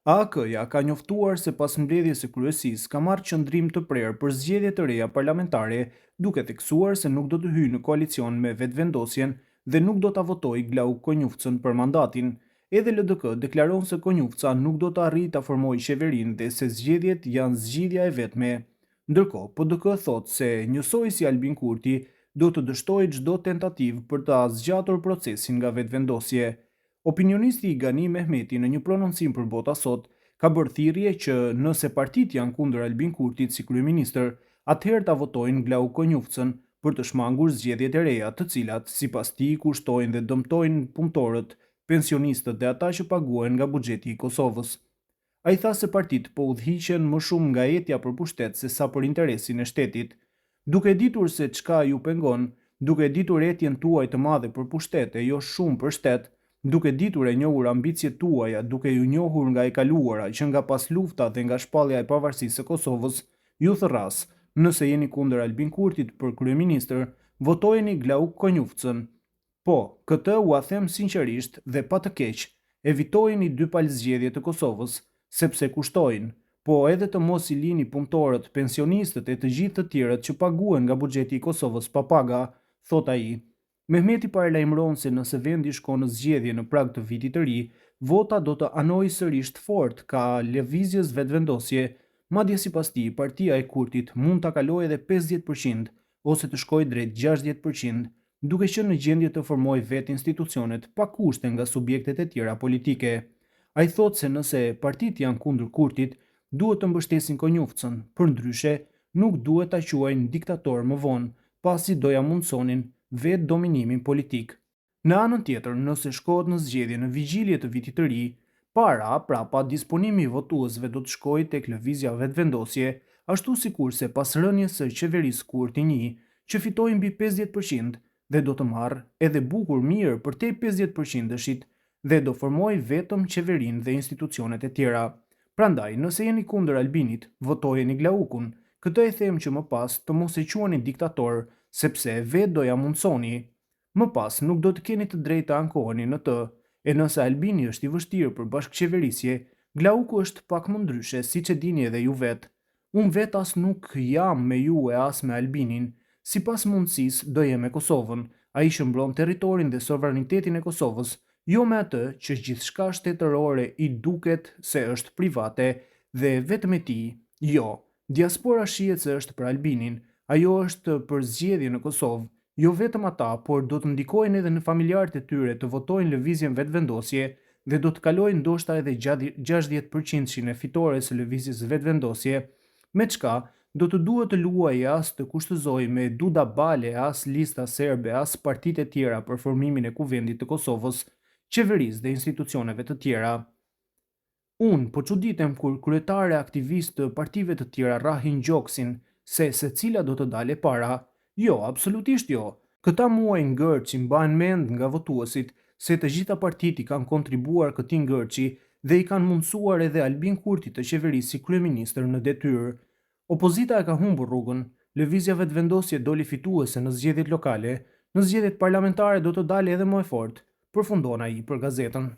AK-ja ka njoftuar se pas mbledhjes së kryesisë ka marrë qëndrim të prerë për zgjedhje të reja parlamentare, duke theksuar se nuk do të hyjë në koalicion me vetvendosjen dhe nuk do ta votojë Glauk Konjufcën për mandatin. Edhe LDK deklaron se Konjufca nuk do të arrijë ta formojë qeverinë dhe se zgjedhjet janë zgjidhja e vetme. Ndërkohë, PDK thotë se njësoj si Albin Kurti do të dështojë çdo tentativë për ta zgjatur procesin nga vetvendosje. Opinionisti i Gani Mehmeti në një prononcim për Bota Sot ka bërë thirrje që nëse partitë janë kundër Albin Kurtit si kryeministër, atëherë ta votojnë Glauk Konjufcën për të shmangur zgjedhjet e reja, të cilat sipas tij kushtojnë dhe dëmtojnë punëtorët, pensionistët dhe ata që paguhen nga buxheti i Kosovës. Ai tha se partitë po udhhiqen më shumë nga etja për pushtet se sa për interesin e shtetit. Duke ditur se çka ju pengon, duke ditur etjen tuaj të madhe për pushtet e jo shumë për shtet, duke ditur e njohur ambicjet tuaja, duke ju njohur nga e kaluara që nga pas lufta dhe nga shpallja e pavarësisë së Kosovës, ju thërras, nëse jeni kundër Albin Kurtit për kryeministër, votojeni Glauk Konjufcën. Po, këtë u a them sinqerisht dhe pa të keq, evitojeni dy palëzgjedhje të Kosovës, sepse kushtojnë, po edhe të mos i lini punëtorët, pensionistët e të gjithë të tjerët që paguhen nga buxheti i Kosovës pa paga, thot ai. Mehmeti paralajmëron se nëse vendi shkon në zgjedhje në prag të vitit të ri, vota do të anojë sërish të fortë ka lëvizjes vetvendosje, madje sipas tij, partia e Kurtit mund ta kalojë edhe 50% ose të shkojë drejt 60%, duke qenë në gjendje të formojë vetë institucionet pa kushte nga subjektet e tjera politike. Ai thotë se nëse partitë janë kundër Kurtit, duhet të mbështesin Konjufcën, përndryshe nuk duhet ta quajnë diktator më vonë, pasi do ja mundsonin vetë dominimin politik. Në anën tjetër, nëse shkohet në zgjedhje në vigjilje të vitit të ri, prapa disponimi i votuesve do të shkojë tek lëvizja vetvendosje, ashtu sikurse pas rënies së qeverisë Kurti 1, që fitoi mbi 50% dhe do të marrë edhe bukur mirë përtej 50%-shit dhe do formoj vetëm qeverinë dhe institucionet e tjera. Prandaj, nëse jeni kundër Albinit, votojeni Glaukun. Këtë e them që më pas të mos e quani diktator, sepse vetë do ja mundsoni. Më pas nuk do të keni të drejtë të ankoheni në të, e nëse Albini është i vështirë për bashkëqeverisje, Glauku është pak më ndryshe, siç e dini edhe ju vetë. Unë vetë as nuk jam me ju e as me Albinin. Sipas mundësisë do jem me Kosovën. Ai shëmbron territorin dhe sovranitetin e Kosovës, jo me atë që gjithçka shtetërore i duket se është private dhe vetëm e tij. Jo, diaspora shihet se është për Albinin, ajo është për zgjedhje në Kosovë. Jo vetëm ata, por do të ndikojnë edhe në familjarët e tyre të votojnë lëvizjen vetvendosje dhe do të kalojnë ndoshta edhe 60% e fitores së lëvizjes vetvendosje, me çka do të duhet të luajë as të kushtëzoj me Duda Bale, as lista serbe, as partitë e tjera për formimin e kuvendit të Kosovës, qeverisë dhe institucioneve të tjera. Unë po çuditem kur kryetare aktivistë të partive të tjera rrahin gjoksin se secila do të dalë para. Jo, absolutisht jo. Këta muaj ngërçi mbajnë mend nga votuesit se të gjitha partitë kanë kontribuar këtij ngërçi dhe i kanë mundsuar edhe Albin Kurtit të qeverisë si kryeministër në detyrë. Opozita e ka humbur rrugën, lëvizja vetvendosje doli fituese në zgjedhjet lokale, në zgjedhjet parlamentare do të dalë edhe më e fortë, përfundon ai për gazetën.